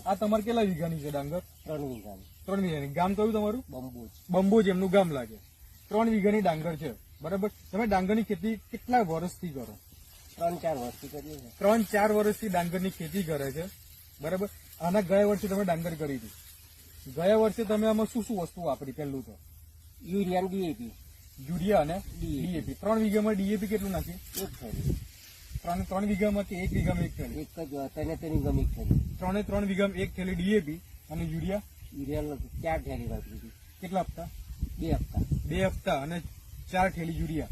આ તમારે કેટલા વીઘાની છે ડાંગર? 3 વીઘાની. 3 વીઘાની. ગામ કયું તમારું? બંબોજ. બંબોજ એમનું ગામ લાગે. 3 વીઘાની ડાંગર છે, બરાબર. તમે ડાંગરની ખેતી કેટલા વર્ષથી કરો? 3-4 વર્ષથી કરીએ છીએ. 3-4 વર્ષથી ડાંગરની ખેતી કરે છે, બરાબર. આના ગયા વર્ષે તમે ડાંગર કરી હતી. ગયા વર્ષે તમે આમાં શું શું વસ્તુ વાપરી? પહેલું તો યુરિયા ડીએપી. યુરિયા અને ડીએપી. 3 વીઘામાં ડીએપી કેટલું નાખ્યું? 1 થેલી. 3 વીઘામાં કે 1 વીઘામાં 1 થેલી? એક જ તેની ગમી થેલી. 3 વીઘામાં 1 થેલી ડીએપી અને યુરિયા? યુરિયા 4 થેલી વાપરી હતી. કેટલા હપ્તા? 2 હપ્તા. 2 હપ્તા અને 4 થેલી યુરિયા,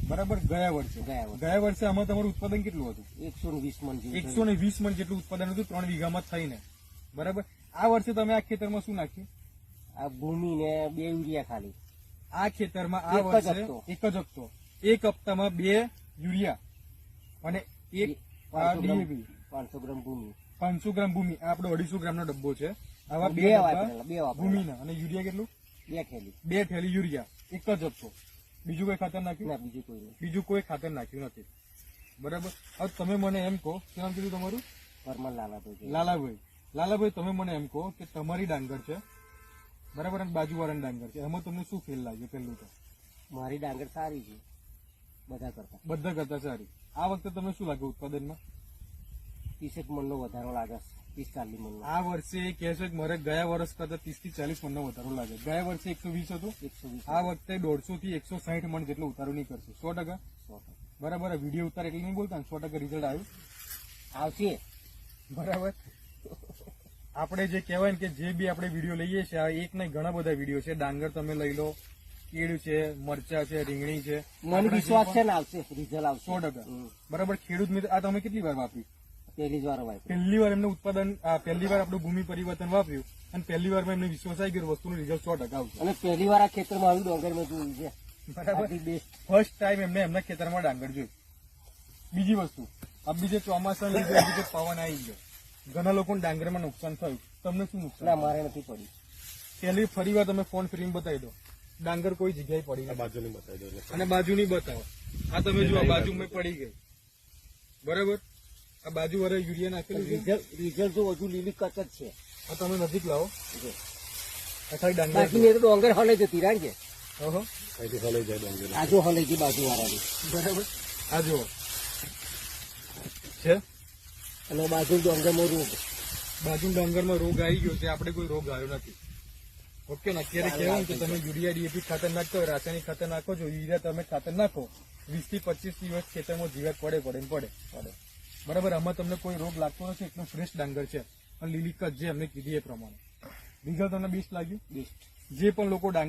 બરાબર. ગયા વર્ષે આમાં તમારું ઉત્પાદન કેટલું હતું? 120 મણ જેવું. 120 મણ જેટલું ઉત્પાદન હતું 3 વીઘામાં થઈને, બરાબર. આ વર્ષે તમે આ ખેતરમાં શું નાખ્યું? આ ભૂમિ ને 2 યુરિયા ખાલી. આ ખેતરમાં આ વર્ષે એક જ હપ્તો. 1 હપ્તામાં 2 યુરિયા અને 1 ડીએપી. 500 ગ્રામ ભૂમિ. 500 ગ્રામ ભૂમિ. આ આપણો 250 ગ્રામનો ડબ્બો છે. આવા 2 ભૂમિના અને યુરિયા કેટલું? 2 થેલી. 2 થેલી યુરિયા. એક જ હપ્તો. બીજું કોઈ ખાતર નાખ્યું? ના, બીજું કોઈ નહીં. બીજું કોઈ ખાતર નાખ્યું નથી, બરાબર. હવે તમે મને એમ કહો, શું નામ કીધું તમારું? પરમાર લાલાભાઈ. લાલાભાઈ, તમે મને એમ કહો કે તમારી ડાંગર છે, બરાબર, અને બાજુવાળાની ડાંગર છે, એમાં તમને શું ફેલ લાગ્યો? પહેલું તો મારી ડાંગર સારી છે બધા કરતા સારી. આ વખતે તમને શું લાગે ઉત્પાદનમાં? 30 મણનો વધારો લાગે. 30-40 મણનો. આ વર્ષે એ કહે છે કે મારે ગયા વર્ષ કરતા 30 થી 40 મણનો વધારો લાગે. ગયા વર્ષે 120 હતું, 120. આ વખતે 150 થી 160 મણ જેટલો ઉતારો નહીં કરશે. 100%. બરાબર. વિડીયો ઉતાર એટલે નહીં બોલતા, 100% રિઝલ્ટ આવ્યું આવશે, બરાબર. આપણે જે કહેવાય ને કે જે બી આપણે વિડીયો લઈએ છીએ, આ એક નહીં ઘણા બધા વિડીયો છે. ડાંગર તમે લઈ લો, કેળ છે, મરચા છે, રીંગણી છે. મને વિશ્વાસ છે ને આવશે, રિઝલ્ટ આવશે 100%. બરાબર. ખેડૂત મિત્ર, આ તમે કેટલી વાર વાપરી? પહેલી જ વાર વાપરી. પહેલી વાર એમને ઉત્પાદન, પહેલી વાર આપણું ભૂમિ પરિવર્તન વાપર્યું અને પહેલી વારમાં એમને વિશ્વાસ આવી ગયો વસ્તુનું રિઝલ્ટ 100% આવશે. અને પહેલી વાર આ ખેતરમાં આવ્યું ડાંગર મેં જોયું છે, બરાબર. ફર્સ્ટ ટાઈમ એમને એમના ખેતરમાં ડાંગર જોયું. બીજી વસ્તુ, આ બીજે ચોમાસા લીધે બીજે પવન આવી ગયો, ઘણા લોકોને ડાંગરમાં નુકસાન થયું. તમને શું નુકસાન? ના, મારે નથી પડી. પહેલી ફરી વાર તમે ફોન ફિલ્મ બતાવી દો, ડાંગર કોઈ જગ્યાએ પડી નથી. બાજુની બતાવી દો અને બાજુની બતાવો. આ તમે જો આ બાજુ મેં પડી ગઈ, બરાબર. આ બાજુ વાળા યુરિયા નાખેલું રિઝલ્ટ તો હજુ લીલી કચ જ છે. આ તમે નજીક લાવો. ડાંગર બાકી મેં તો ડોંગર હલે જતી રાખ છે. અહીંથી હલાઈ જાય ડાંગર. આ જો હલે છે બાજુ વાળાની, બરાબર. આ જુઓ છે. અને બાજુ ડોંગરમાં રોગ. બાજુ ડાંગરમાં રોગ આવી ગયો છે, આપણે કોઈ રોગ આવ્યો નથી. ઓકે ને. અત્યારે કહેવાય કે તમે યુરિયા ડીએપી ખાતર નાખતો હોય, રાસાયણિક ખાતર નાખો છો, યુરિયા તમે ખાતર નાખો, 20 થી 25 દિવસ ખેતરમાં જીવાત પડે. બરાબર. આમાં તમને કોઈ રોગ લાગતો નથી. એકદમ ફ્રેશ ડાંગર છે અને લીલી કચ જે અમને કીધી એ પ્રમાણે. રિઝલ્ટ તમને બેસ્ટ લાગ્યું? બેસ્ટ. જે પણ લોકો ડાંગર